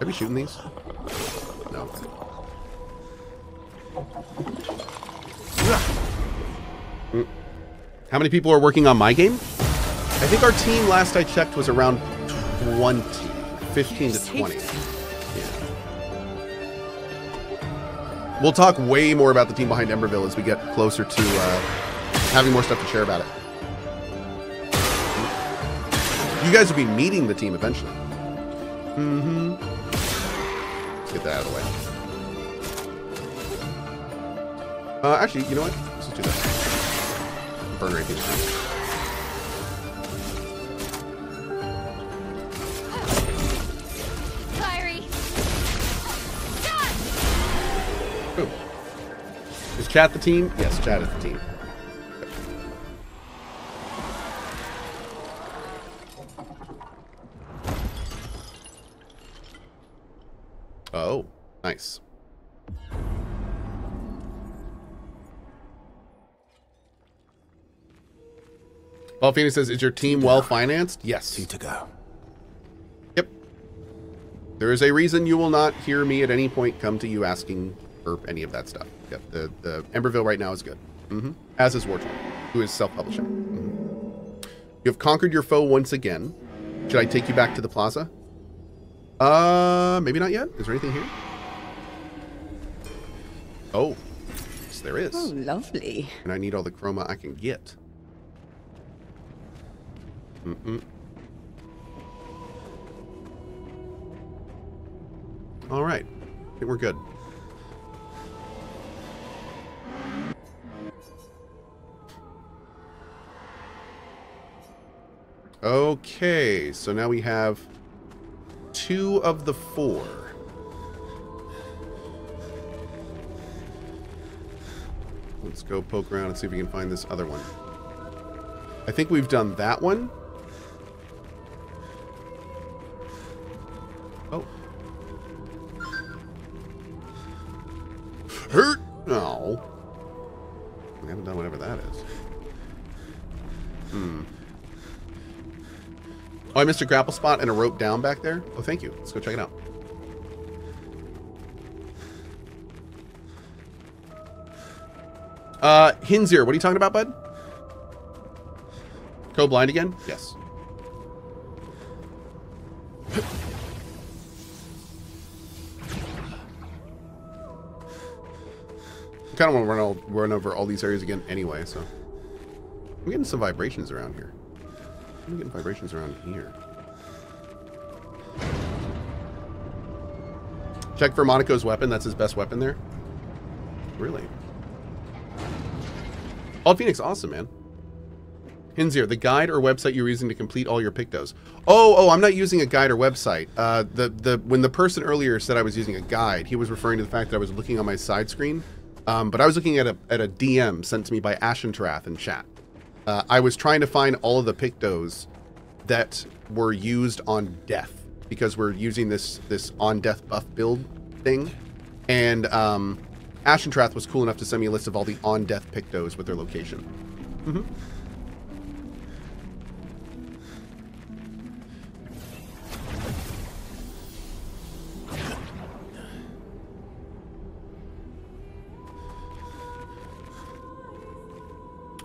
Are we shooting these? No. How many people are working on my game? I think our team, last I checked, was around 20. 15 to 20. Yeah. We'll talk way more about the team behind Emberville as we get closer to having more stuff to share about it. You guys will be meeting the team eventually. Mm-hmm. Let's get that out of the way. Actually, you know what? Let's just do that. Burn anything down. Boom. Is chat the team? Yes, chat is the team. Oh, nice. Paul Phoenix says, is your team well financed? Yes. 2 to go. Yep. There is a reason you will not hear me at any point come to you asking for any of that stuff. Yep. The Emberville right now is good. Mm-hmm. As is Wartorn, who is self-publishing. Mm-hmm. You have conquered your foe once again. Should I take you back to the plaza? Maybe not yet. Is there anything here? Oh, yes, there is. Oh, lovely. And I need all the chroma I can get. Mm-mm. All right. I think we're good. Okay, so now we have 2 of the 4. Let's go poke around and see if we can find this other one. I think we've done that one. Oh. Hurt! No. We haven't done whatever that is. Oh, I missed a grapple spot and a rope down back there? Oh, thank you. Let's go check it out. Hinzir, what are you talking about, bud? Cohh blind again? Yes. I kind of want to run over all these areas again anyway, so. I'm getting some vibrations around here. I'm getting vibrations around here. Check for Monaco's weapon. That's his best weapon there. Really? Bald Phoenix, awesome, man. Hinzir, the guide or website you're using to complete all your pictos. Oh, I'm not using a guide or website. When the person earlier said I was using a guide, he was referring to the fact that I was looking on my side screen. But I was looking at a DM sent to me by Ashentrath in chat. I was trying to find all of the pictos that were used on death because we're using this on death buff build thing. And Ashentrath was cool enough to send me a list of all the on death pictos with their location. Mm-hmm.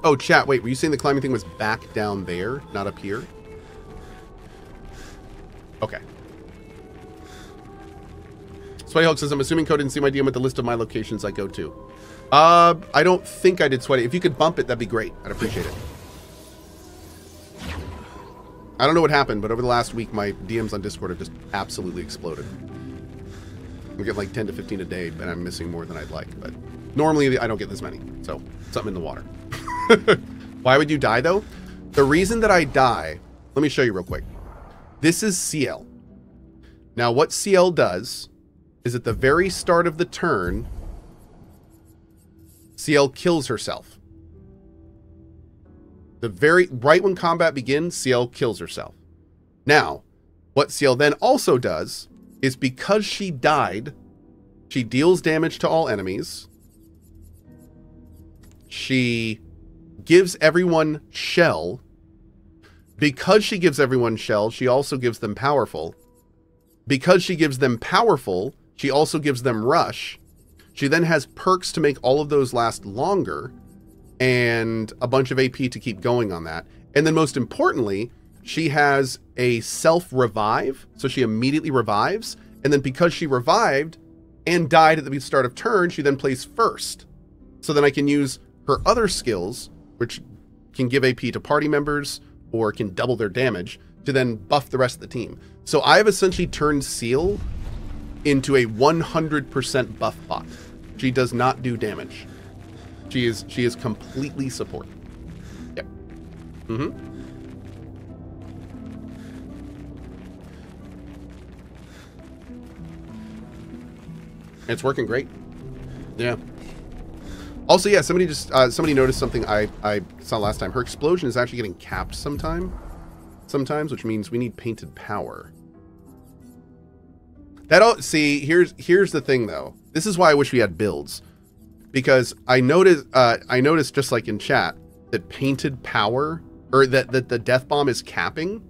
Oh, chat, wait, were you saying the climbing thing was back down there, not up here? Okay. Sweaty Hulk says, I'm assuming Cohh didn't see my DM with the list of my locations I go to. I don't think I did, Sweaty. If you could bump it, that'd be great. I'd appreciate it. I don't know what happened, but over the last week, my DMs on Discord have just absolutely exploded. We get like 10 to 15 a day, and I'm missing more than I'd like. But normally, I don't get this many. So, something in the water. Why would you die, though? The reason that I die, let me show you real quick. This is CL. Now, what CL does is at the very start of the turn, CL kills herself. Right when combat begins, CL kills herself. Now, what CL then also does is because she died, she deals damage to all enemies. She gives everyone shell. Because she gives everyone shell, she also gives them powerful. because she gives them powerful, she also gives them rush. She then has perks to make all of those last longer and a bunch of AP to keep going on that. And then most importantly, she has a self-revive, so she immediately revives. And then because she revived and died at the start of turn, she then plays first. So then I can use her other skills, which can give AP to party members or can double their damage, to then buff the rest of the team. So I have essentially turned Seal into a 100% buff bot. She does not do damage. She is completely support. Yep. Mm-hmm. It's working great. Yeah. Also, yeah, somebody noticed something I saw last time. Her explosion is actually getting capped sometimes, which means we need painted power. See, here's the thing though. This is why I wish we had builds, because I noticed just like in chat that painted power, or that the death bomb is capping.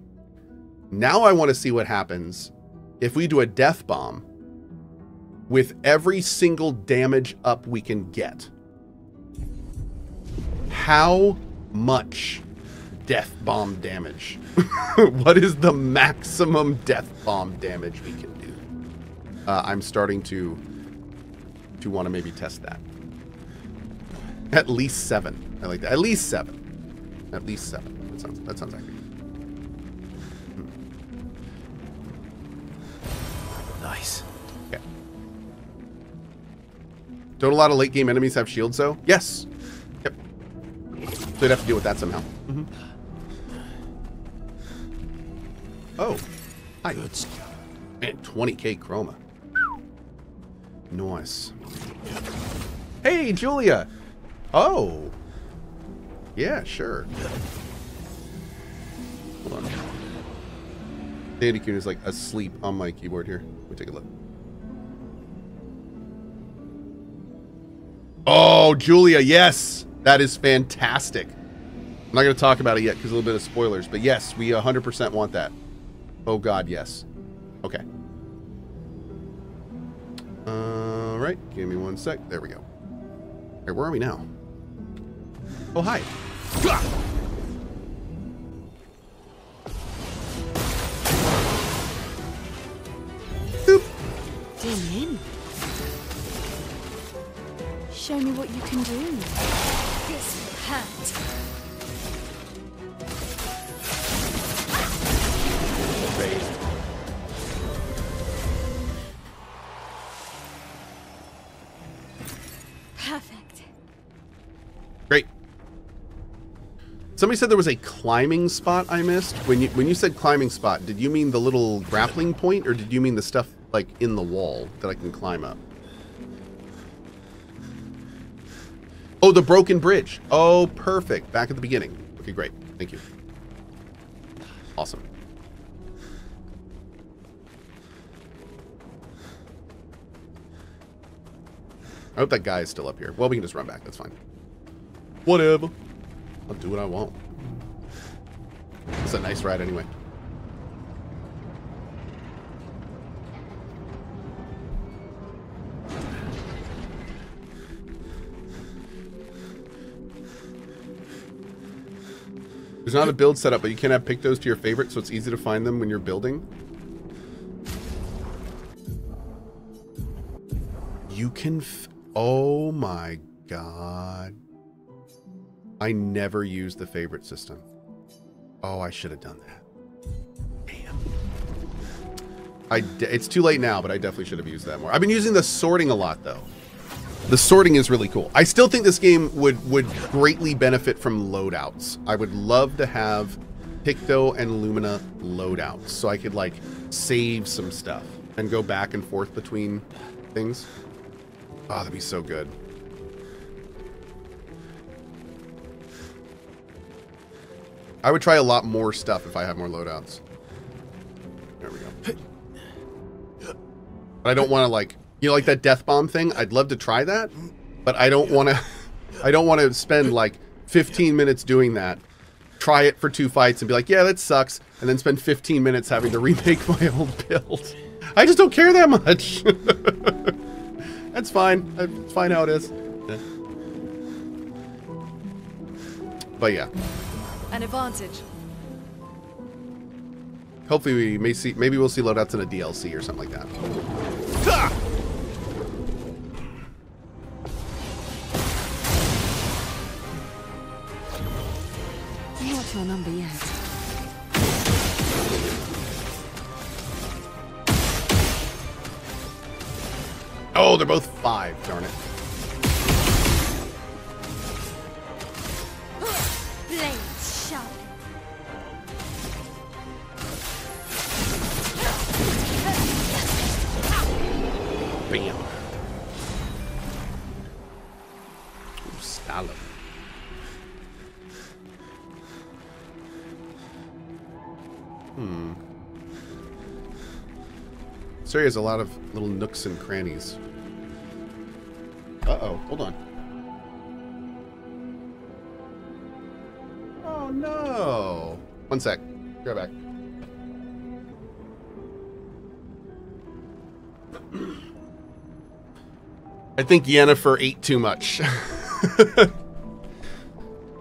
Now I want to see what happens if we do a death bomb with every single damage up we can get. How much death bomb damage? What is the maximum death bomb damage we can do? I'm starting to want to maybe test that. At least 7. I like that. At least 7. At least 7. That sounds accurate. Nice. Okay. Don't a lot of late game enemies have shields though? Yes. Yep. So they'd have to deal with that somehow. Mm-hmm. Oh. Hi. Good stuff. Man, 20k chroma. Nice. Hey, Julia. Oh. Yeah, sure. Hold on. Dandy Coon is like asleep on my keyboard here. Let me take a look. Oh, Julia, yes. That is fantastic. I'm not going to talk about it yet because a little bit of spoilers, but yes, we 100% want that. Oh God, yes. Okay. All right, give me 1 sec. There we go. All right, where are we now? Oh, hi. Boop. Dim in. Show me what you can do. This will hurt. Perfect. Great. Somebody said there was a climbing spot I missed. When you said climbing spot, did you mean the little grappling point, or did you mean the stuff like in the wall that I can climb up? Oh, the broken bridge. Oh, perfect. Back at the beginning. Okay, great. Thank you. Awesome. I hope that guy is still up here. Well, we can just run back. That's fine. Whatever. I'll do what I want. It's a nice ride anyway. There's not a build setup, but you can have pictos to your favorite, so it's easy to find them when you're building. You can... Oh my God. I never used the favorite system. Oh, I should have done that. Damn. It's too late now, but I definitely should have used that more. I've been using the sorting a lot, though. The sorting is really cool. I still think this game would greatly benefit from loadouts. I would love to have Picto and Lumina loadouts, so I could, like, save some stuff and go back and forth between things. Oh, that'd be so good. I would try a lot more stuff if I had more loadouts. There we go. But I don't want to, like, you know, like that death bomb thing. I'd love to try that, but I don't want to. I don't want to spend like 15 minutes doing that. Try it for 2 fights and be like, yeah, that sucks, and then spend 15 minutes having to remake my old build. I just don't care that much. That's fine. It's fine how it is. Yeah. But yeah. An advantage. Hopefully we may see, maybe we'll see loadouts in a DLC or something like that. Ah! Not your number yet. Oh, they're both 5, darn it. Blades sharp. Bam. Ooh, Stalin. This area has a lot of little nooks and crannies. Uh-oh, hold on. Oh no! One sec. Go back. I think Yennefer ate too much.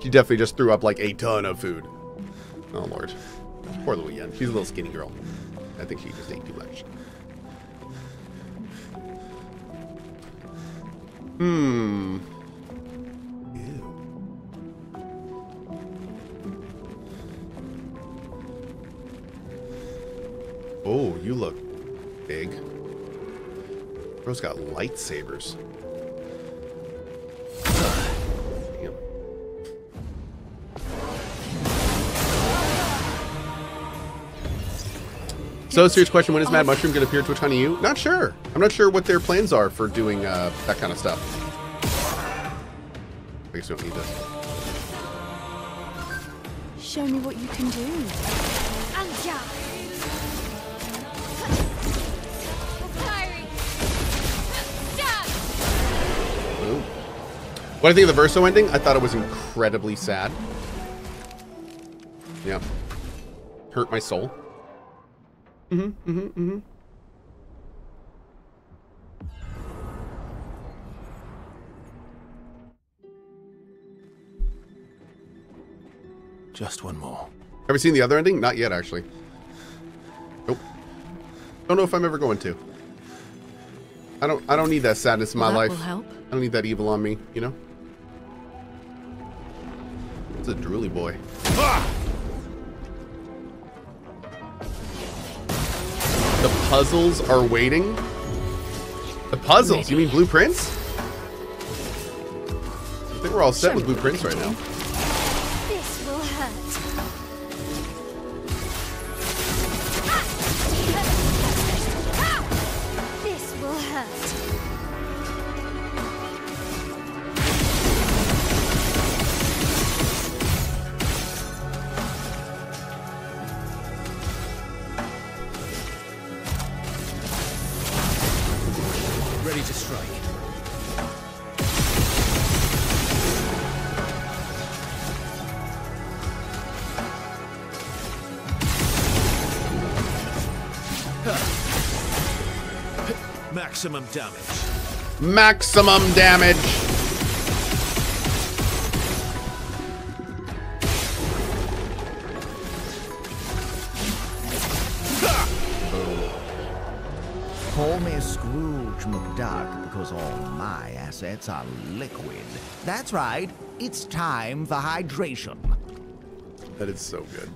She definitely just threw up like a ton of food. Oh lord. Poor little Yen. She's a little skinny girl. I think she just ate too much. Ew. Oh, you look big. Bro's got lightsabers. Damn. So, serious question, when is Mad Mushroom going to appear Twitch on you? Not sure. I'm not sure what their plans are for doing that kind of stuff. I guess we don't need this. Show me what you can do. Ooh. What do I think of the Verso ending? I thought it was incredibly sad. Yeah. Hurt my soul. Just one more. Ever seen the other ending? Not yet, actually. Nope. Don't know if I'm ever going to. I don't need that sadness in my life. Will help. I don't need that evil on me, you know? It's a drooly boy. Ah! The puzzles are waiting? The puzzles? You mean blueprints? I think we're all set with blueprints right now. This will hurt. This will hurt. Ready to strike. Maximum damage. Maximum damage. Call me Scrooge McDuck because all my assets are liquid. That's right. It's time for hydration. That is so good.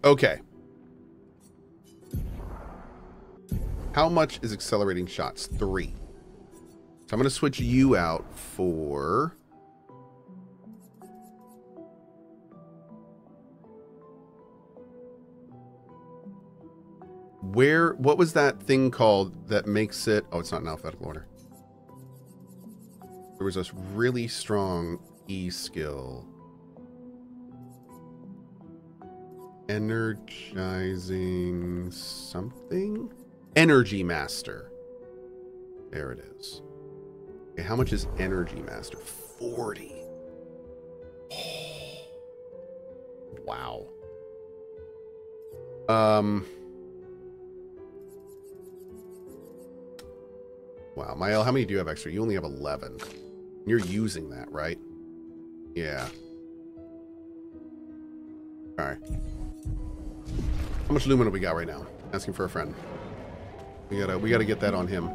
Okay. How much is accelerating shots? 3. So I'm going to switch you out for... What was that thing called that makes it... Oh, it's not in alphabetical order. There was a really strong E skill. Energizing something? Energy Master. There it is. Okay, how much is Energy Master? 40. Wow. Wow, Mael, how many do you have extra? You only have 11. You're using that, right? Yeah. All right. How much Lumina we got right now? Asking for a friend. We gotta get that on him.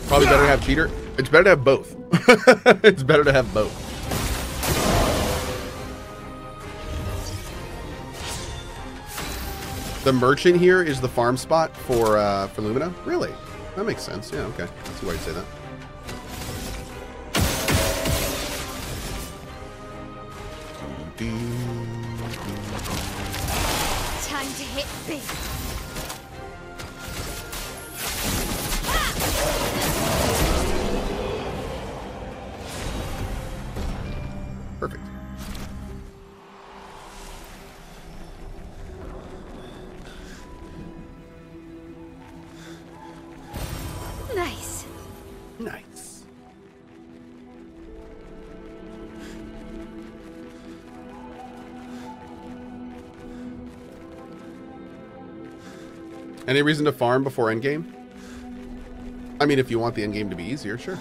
Probably better to have cheater. It's better to have both. It's better to have both. The merchant here is the farm spot for Lumina? Really? That makes sense. Yeah, okay. I see why you say that. Time to hit big. Perfect. Nice. Nice. Any reason to farm before endgame? I mean, if you want the endgame to be easier, sure.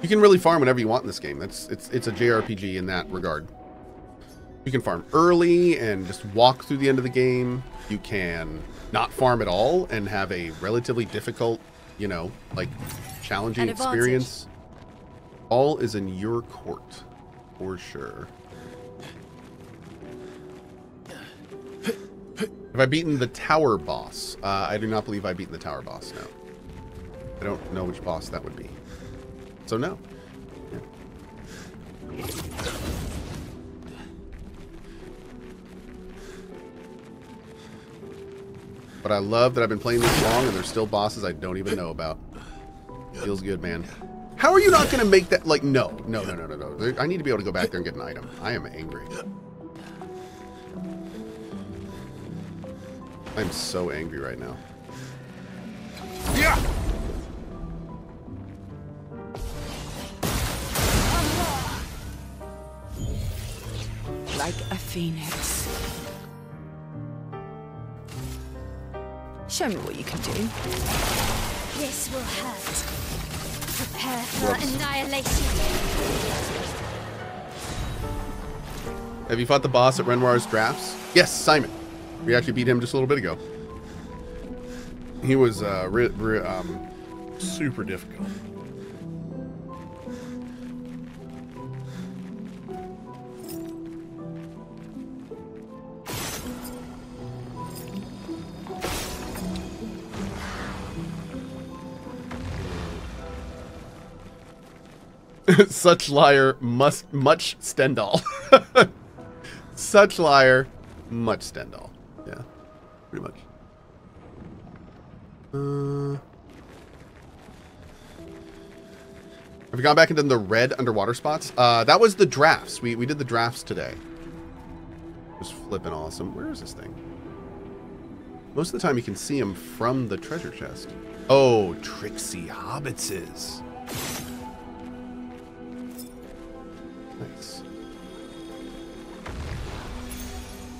You can really farm whenever you want in this game. It's a JRPG in that regard. You can farm early and just walk through the end of the game. You can not farm at all and have a relatively difficult, you know, like challenging experience. All is in your court, for sure. Have I beaten the tower boss? I do not believe I've beaten the tower boss, no. I don't know which boss that would be. So no. Yeah. But I love that I've been playing this long and there's still bosses I don't even know about. Feels good, man. How are you not going to make that, like, no. I need to be able to go back there and get an item. I am angry. I'm so angry right now. Yeah! Like a phoenix. Show me what you can do. This will hurt. Prepare for annihilation. Have you fought the boss at Renoir's Drafts? Yes, Simon. We actually beat him just a little bit ago. He was super difficult. Such liar, much Stendhal. Such liar, much Stendhal. Yeah, pretty much. Have we gone back and done the red underwater spots? That was the drafts. We did the drafts today. It was flipping awesome. Where is this thing? Most of the time you can see him from the treasure chest. Oh, Trixie Hobbitses. Nice.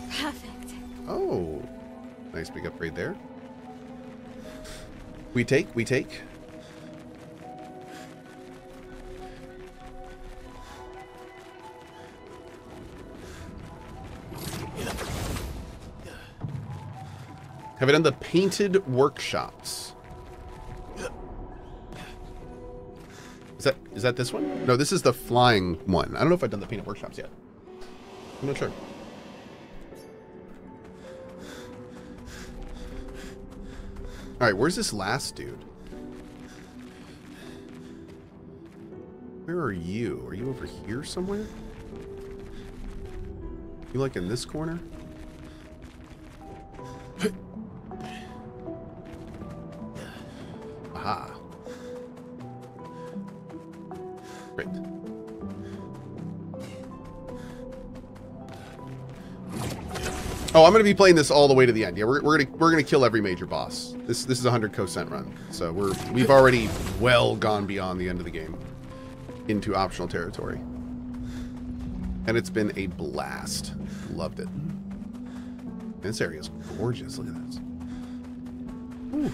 Perfect. Oh, nice big upgrade there. We take. Have I done the painted workshops? Is that this one? No, this is the flying one. I don't know if I've done the painted workshops yet. I'm not sure. All right, where's this last dude? Where are you? Are you over here somewhere? You like in this corner? Aha. Great. Oh, I'm going to be playing this all the way to the end. Yeah, we're gonna kill every major boss. This is a 100 Cohh run, so we've already well gone beyond the end of the game into optional territory. And it's been a blast. Loved it. This area is gorgeous. Look at this. Ooh.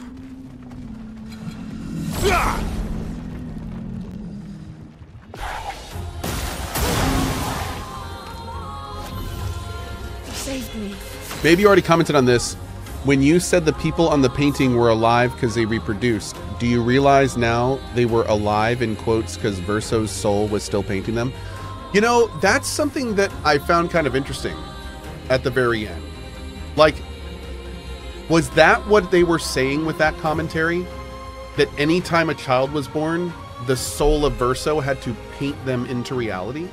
You saved me. Maybe you already commented on this. When you said the people on the painting were alive because they reproduced, do you realize now they were alive in quotes because Verso's soul was still painting them? You know, that's something that I found kind of interesting at the very end. Like, was that what they were saying with that commentary? That anytime a child was born, the soul of Verso had to paint them into reality?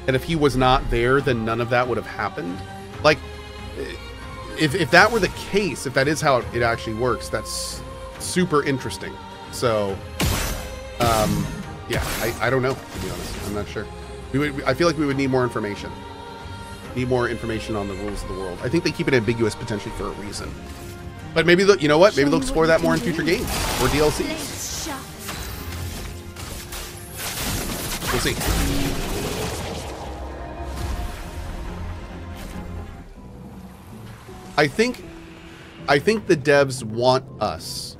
And if he was not there, then none of that would have happened? Like, if that were the case, if that is how it actually works, that's super interesting. So, yeah, I don't know, to be honest. I'm not sure. I feel like we would need more information. Need more information on the rules of the world. I think they keep it ambiguous potentially for a reason. But maybe, you know what? Maybe they'll explore that more in future games or DLCs. We'll see. I think the devs want us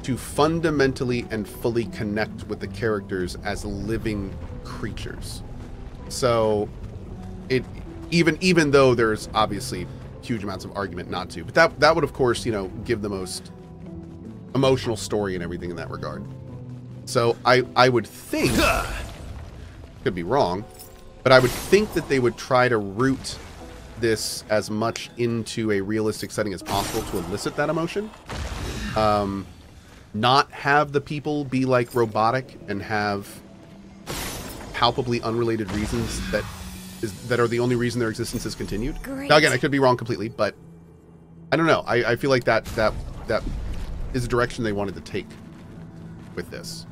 to fundamentally and fully connect with the characters as living creatures. So even though there's obviously huge amounts of argument not to, but that would of course, you know, give the most emotional story and everything in that regard. So I would think, could be wrong, but I would think that they would try to root this as much into a realistic setting as possible to elicit that emotion. Not have the people be like robotic and have palpably unrelated reasons that are the only reason their existence is continued. Great. Now again, I could be wrong completely, but I don't know. I feel like that is a direction they wanted to take with this.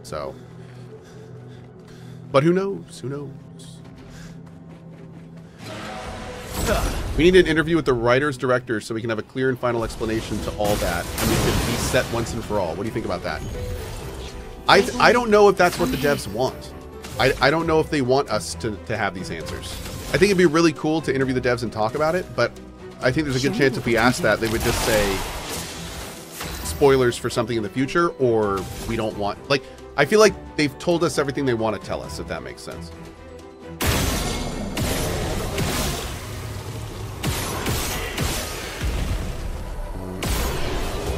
So, but who knows? Who knows? We need an interview with the writers, directors, so we can have a clear and final explanation to all that, and we can reset once and for all. What do you think about that? I don't know if that's what the devs want. I don't know if they want us to have these answers. I think it'd be really cool to interview the devs and talk about it, but I think there's a good chance if we ask that, they would just say spoilers for something in the future, or we don't want... Like, I feel like they've told us everything they want to tell us, if that makes sense.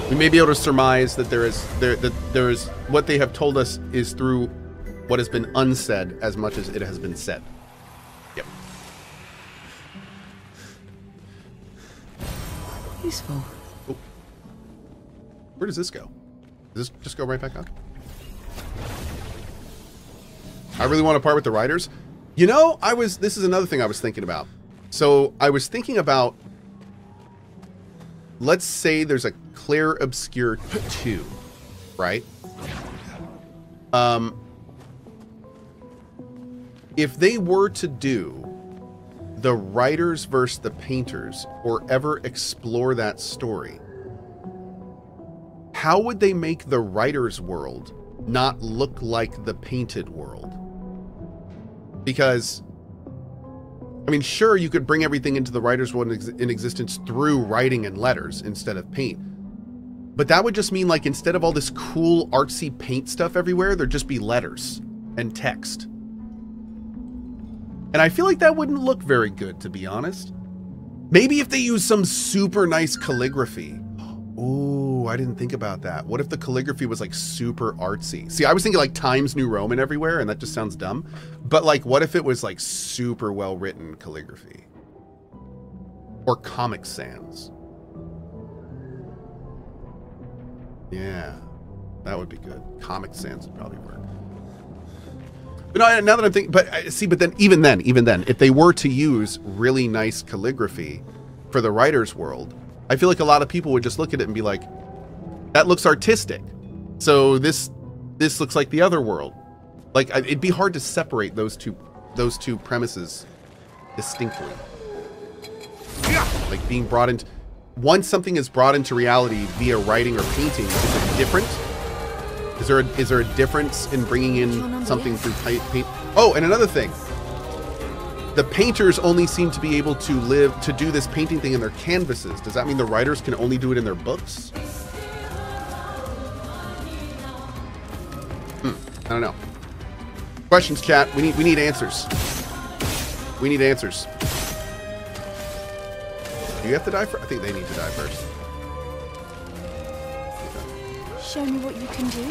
We may be able to surmise that there is what they have told us is through what has been unsaid as much as it has been said. Yep. Useful. Oh. Where does this go? Does this just go right back up? I really want to part with the writers. You know, this is another thing I was thinking about. So I was thinking about, let's say there's a Clair Obscur 2, right? If they were to do the writers versus the painters, or ever explore that story, how would they make the writers' world not look like the painted world? Because, I mean, sure, you could bring everything into the writer's world in existence through writing and letters instead of paint. But that would just mean, like, instead of all this cool artsy paint stuff everywhere, there'd just be letters and text. And I feel like that wouldn't look very good, to be honest. Maybe if they use some super nice calligraphy. Ooh, I didn't think about that. What if the calligraphy was like super artsy? See, I was thinking like Times New Roman everywhere, and that just sounds dumb. But like, what if it was like super well written calligraphy? Or Comic Sans. Yeah, that would be good. Comic Sans would probably work. But no, now that I'm thinking, but see, but then even then, if they were to use really nice calligraphy for the writer's world, I feel like a lot of people would just look at it and be like, that looks artistic. So this looks like the other world. Like, it'd be hard to separate those two premises distinctly. Like being brought into, once something is brought into reality via writing or painting, is it different? Is there a difference in bringing in something through paint? Oh, and another thing. The painters only seem to be able to do this painting thing in their canvases. Does that mean the writers can only do it in their books? I don't know. Questions, chat. We need answers. We need answers. Do you have to die first? I think they need to die first. Okay. Show me what you can do.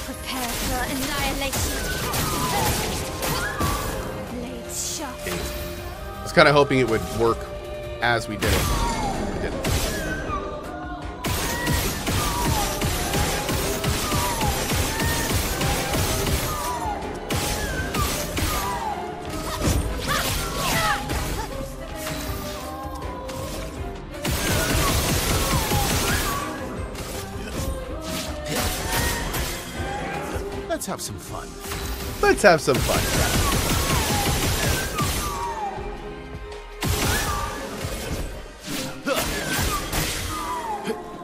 Prepare for annihilation. Blades sharp. I was kind of hoping it would work as we did it. It didn't. Let's have some fun. Let's have some fun.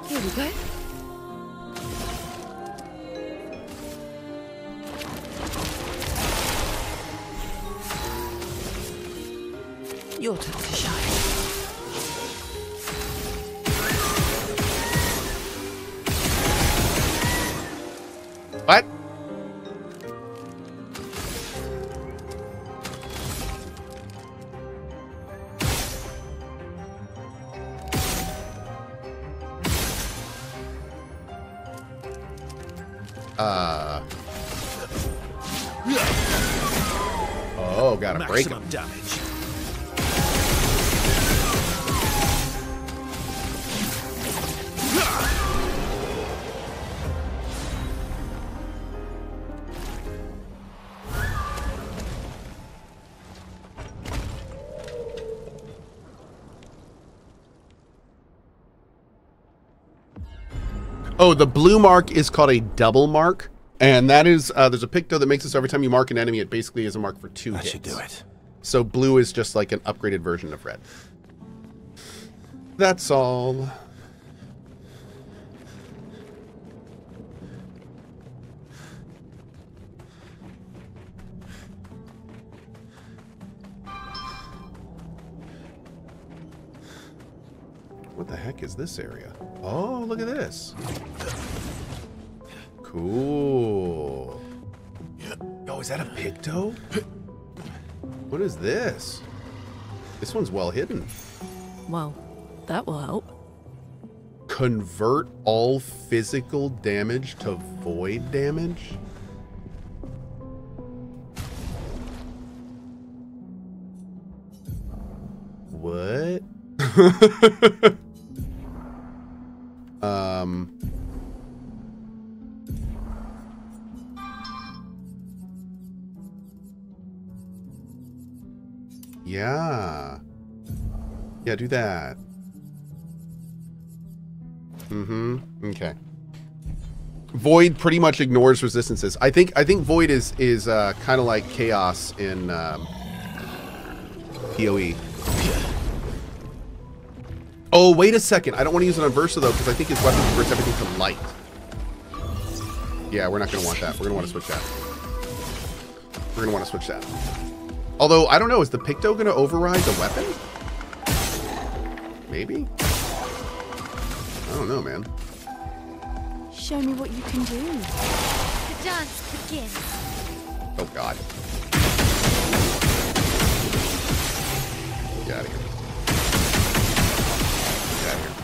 Here we go. Your turn to shine. What? Oh, gotta break him. Maximum damage. Oh, the blue mark is called a double mark, and that is there's a picto that makes it so every time you mark an enemy, it basically is a mark for 2 That hits. should do it. So blue is just like an upgraded version of red. That's all. What the heck is this area? Oh, look at this. Cool. Oh, is that a picto? What is this? This one's well hidden. Well, that will help. Convert all physical damage to void damage? What? Yeah. Yeah, do that. Okay. Void pretty much ignores resistances. I think Void is kind of like Chaos in PoE. Oh, wait a second. I don't want to use it on Versa though, because I think his weapon converts everything to light. Yeah, we're not going to want that. We're going to want to switch that. We're going to want to switch that. Although, I don't know. Is the Picto going to override the weapon? Maybe? I don't know, man. Show me what you can do. The dance begins. Oh, God. Get out of here. Get out of here.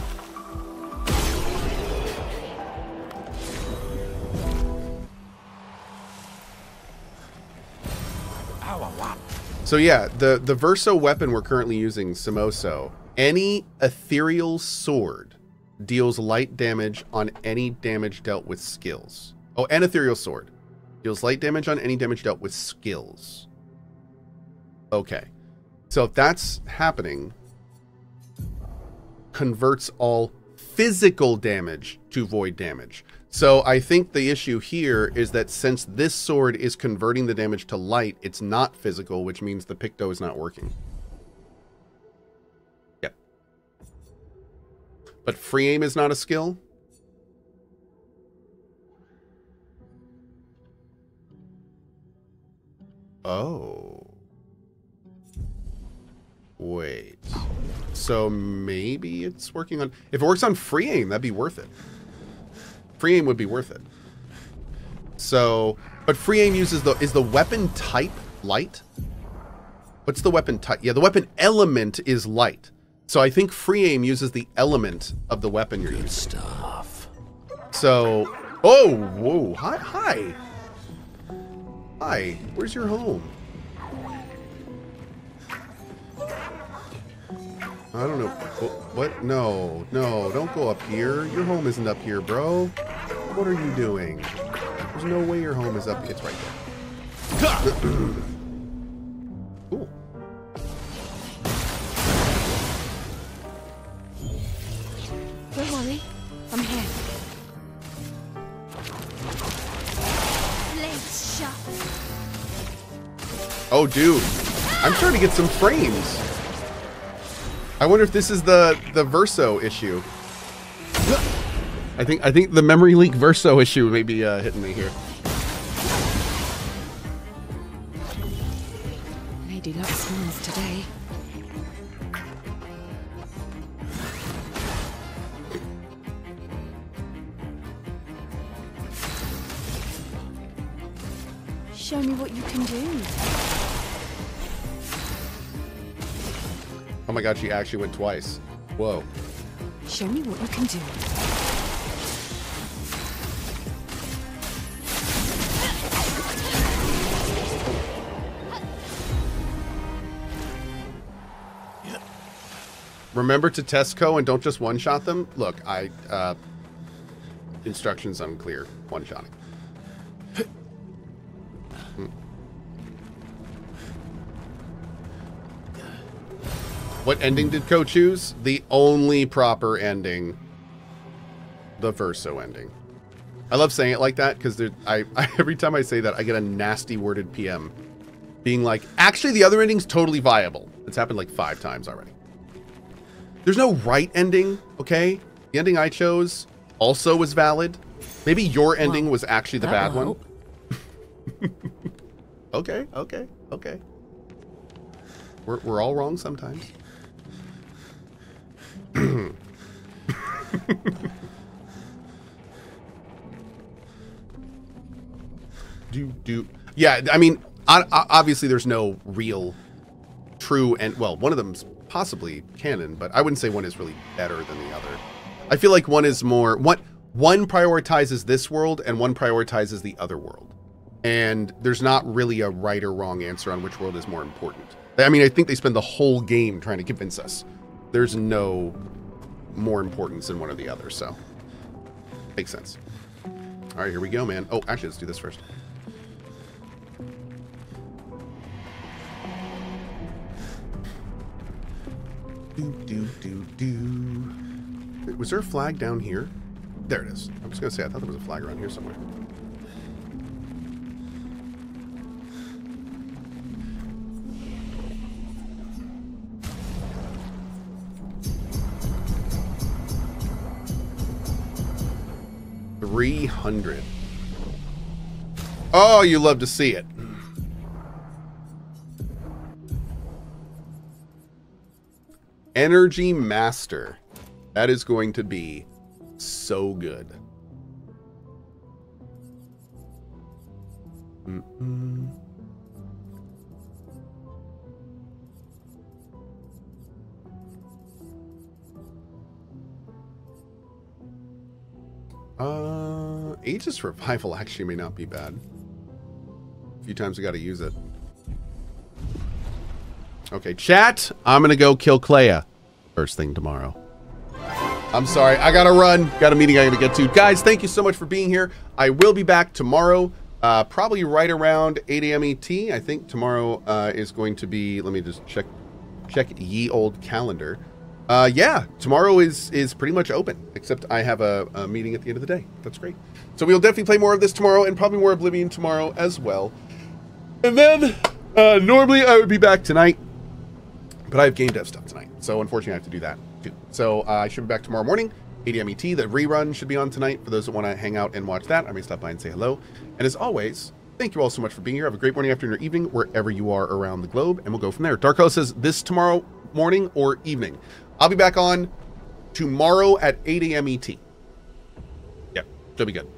So yeah, the Verso weapon we're currently using, Samoso, any ethereal sword deals light damage on any damage dealt with skills. Oh, and ethereal sword deals light damage on any damage dealt with skills. Okay. So if that's happening, converts all physical damage to void damage. So I think the issue here is that since this sword is converting the damage to light, it's not physical, which means the Picto is not working. Yep. But free aim is not a skill? Oh. Wait. So maybe it's working on... If it works on free aim, that'd be worth it. Free aim would be worth it. So... But free aim uses the... Is the weapon type light? What's the weapon type? Yeah, the weapon element is light. So I think free aim uses the element of the weapon you're using. Stuff. So... Oh, whoa. Hi, hi. Hi. Where's your home? I don't know. What? No, no, don't go up here. Your home isn't up here, bro. What are you doing? There's no way your home is up. It's right there. Cool. Don't worry, I'm here. Blades sharp. Oh, dude. I'm trying to get some frames. I wonder if this is the Verso issue. I think the memory leak Verso issue may be hitting me here. Lady Luck smiles today. Show me what you can do. Oh my god, she actually went twice. Whoa. Show me what you can do. Remember to test Cohh and don't just one-shot them? Look, instructions unclear. One-shotting. What ending did Cohh choose? The only proper ending. The Verso ending. I love saying it like that because every time I say that, I get a nasty worded PM being like, actually, the other ending's totally viable. It's happened like 5 times already. There's no right ending, okay? The ending I chose also was valid. Maybe your ending was actually the bad one. Okay, okay, okay. We're all wrong sometimes. Yeah, I mean, obviously there's no real true and well, one of them's possibly canon, but I wouldn't say one is really better than the other. I feel like one is more one prioritizes this world and one prioritizes the other world. And there's not really a right or wrong answer on which world is more important. I mean, I think they spend the whole game trying to convince us there's no more importance in one or the other, so makes sense. All right, here we go, man. Oh, actually, let's do this first. Wait, was there a flag down here? There it is. I was gonna say, I thought there was a flag around here somewhere. $300. Oh, you love to see it. Energy Master. That is going to be so good. Aegis Revival actually may not be bad. A few times we got to use it. Okay, chat. I'm going to go kill Clair first thing tomorrow. I'm sorry. I got to run. Got a meeting I got to get to. Guys, thank you so much for being here. I will be back tomorrow, probably right around 8 a.m. ET. I think tomorrow is going to be, let me just check ye old calendar. Yeah, tomorrow is pretty much open, except I have a meeting at the end of the day. That's great. So we'll definitely play more of this tomorrow and probably more Oblivion tomorrow as well. And then normally I would be back tonight, but I have game dev stuff tonight. So unfortunately I have to do that too. So I should be back tomorrow morning, 8 a.m. ET. The rerun should be on tonight for those that want to hang out and watch that. I may stop by and say hello. And as always, Thank you all so much for being here. Have a great morning, afternoon, or evening, wherever you are around the globe, and we'll go from there. Darko says this tomorrow morning or evening. I'll be back on tomorrow at 8 a.m. ET. Yep, should be good.